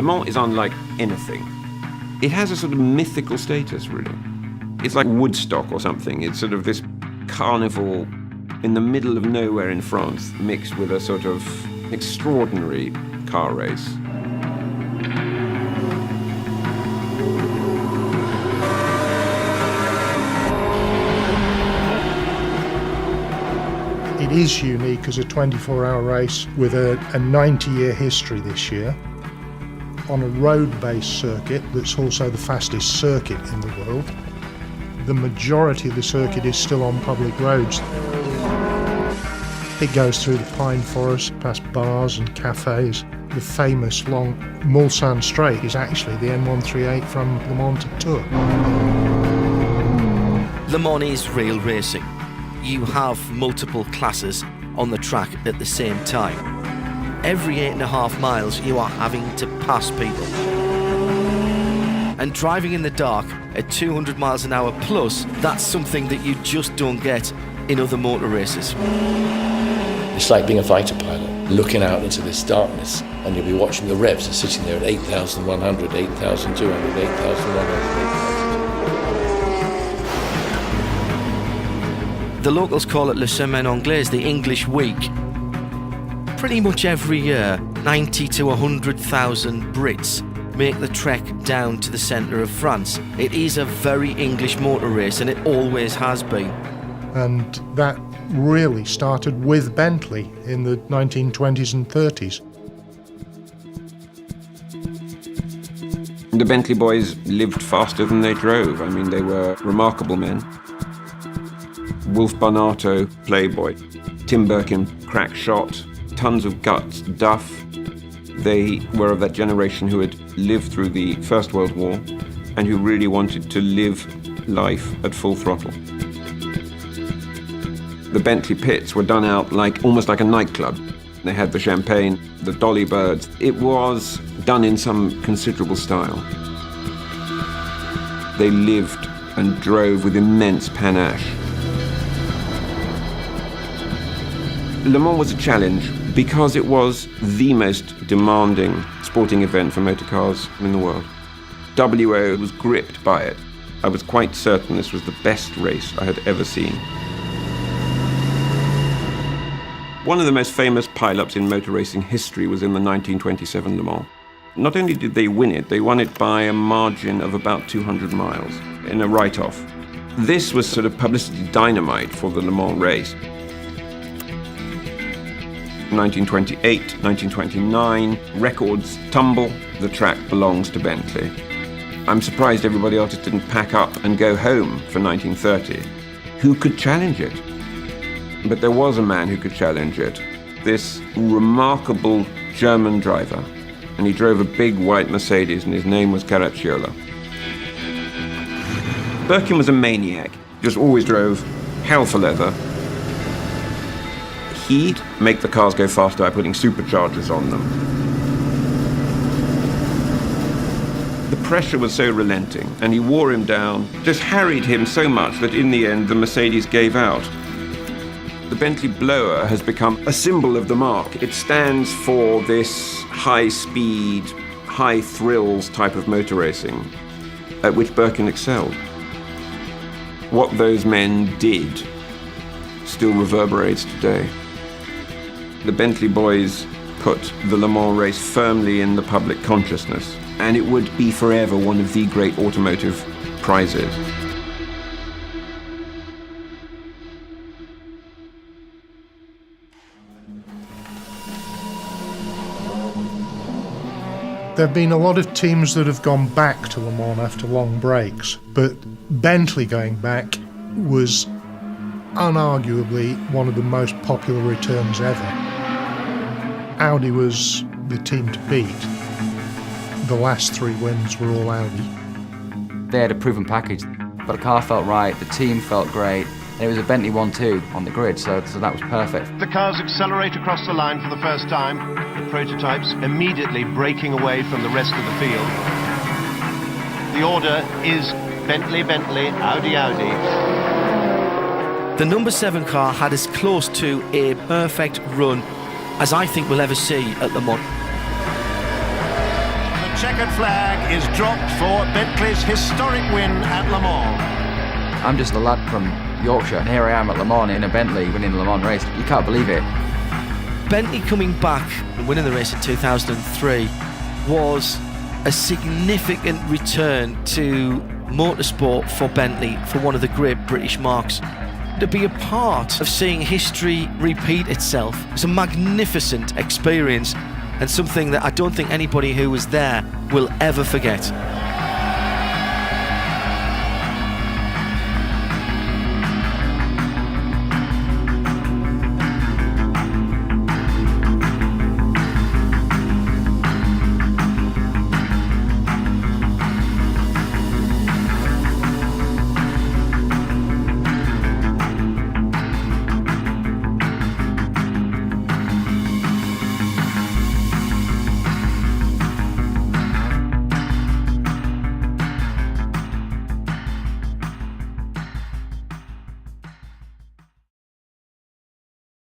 Mans is unlike anything. It has a sort of mythical status, really. It's like Woodstock or something. It's sort of this carnival in the middle of nowhere in France, mixed with a sort of extraordinary car race. It is unique as a 24-hour race with a 90-year history this year on a road-based circuit that's also the fastest circuit in the world. The majority of the circuit is still on public roads. It goes through the pine forest, past bars and cafes. The famous long Mulsanne Straight is actually the N138 from Le Mans to Tours. Le Mans is real racing. You have multiple classes on the track at the same time. Every 8.5 miles you are having to pass people. And driving in the dark at 200 miles an hour plus, that's something that you just don't get in other motor races. It's like being a fighter pilot, looking out into this darkness, and you'll be watching the revs sitting there at 8,100, 8,200, 8,100. The locals call it Le Semaine Anglaise, the English week. Pretty much every year, 90 to 100,000 Brits make the trek down to the centre of France. It is a very English motor race, and it always has been. And that really started with Bentley in the 1920s and 30s. The Bentley boys lived faster than they drove. I mean, they were remarkable men. Wolf Barnato, playboy. Tim Birkin, crack shot. Tons of guts, Duff. They were of that generation who had lived through the First World War and who really wanted to live life at full throttle. The Bentley pits were done out almost like a nightclub. They had the champagne, the dolly birds. It was done in some considerable style. They lived and drove with immense panache. Le Mans was a challenge because it was the most demanding sporting event for motor cars in the world. WO was gripped by it. I was quite certain this was the best race I had ever seen. One of the most famous pile-ups in motor racing history was in the 1927 Le Mans. Not only did they win it, they won it by a margin of about 200 miles in a write-off. This was sort of publicity dynamite for the Le Mans race. 1928, 1929, records tumble, the track belongs to Bentley. I'm surprised everybody else didn't pack up and go home for 1930. Who could challenge it? But there was a man who could challenge it, this remarkable German driver, and he drove a big white Mercedes and his name was Caracciola. Birkin was a maniac, just always drove hell for leather. He'd make the cars go faster by putting superchargers on them. The pressure was so relenting, and he wore him down, just harried him so much that in the end the Mercedes gave out. The Bentley blower has become a symbol of the mark. It stands for this high-speed, high-thrills type of motor racing at which Birkin excelled. What those men did still reverberates today. The Bentley boys put the Le Mans race firmly in the public consciousness, and it would be forever one of the great automotive prizes. There have been a lot of teams that have gone back to Le Mans after long breaks, but Bentley going back was unarguably one of the most popular returns ever. Audi was the team to beat. The last 3 wins were all Audi. They had a proven package, but the car felt right, the team felt great, and it was a Bentley 1-2 on the grid, so that was perfect. The cars accelerate across the line for the first time, the prototypes immediately breaking away from the rest of the field. The order is Bentley, Bentley, Audi, Audi. The number 7 car had as close to a perfect run as I think we'll ever see at Le Mans. checkered flag is dropped for Bentley's historic win at Le Mans. I'm just a lad from Yorkshire, and here I am at Le Mans in a Bentley winning the Le Mans race. You can't believe it. Bentley coming back and winning the race in 2003 was a significant return to motorsport for Bentley, for one of the great British marques. To be a part of seeing history repeat itself was a magnificent experience, and something that I don't think anybody who was there will ever forget.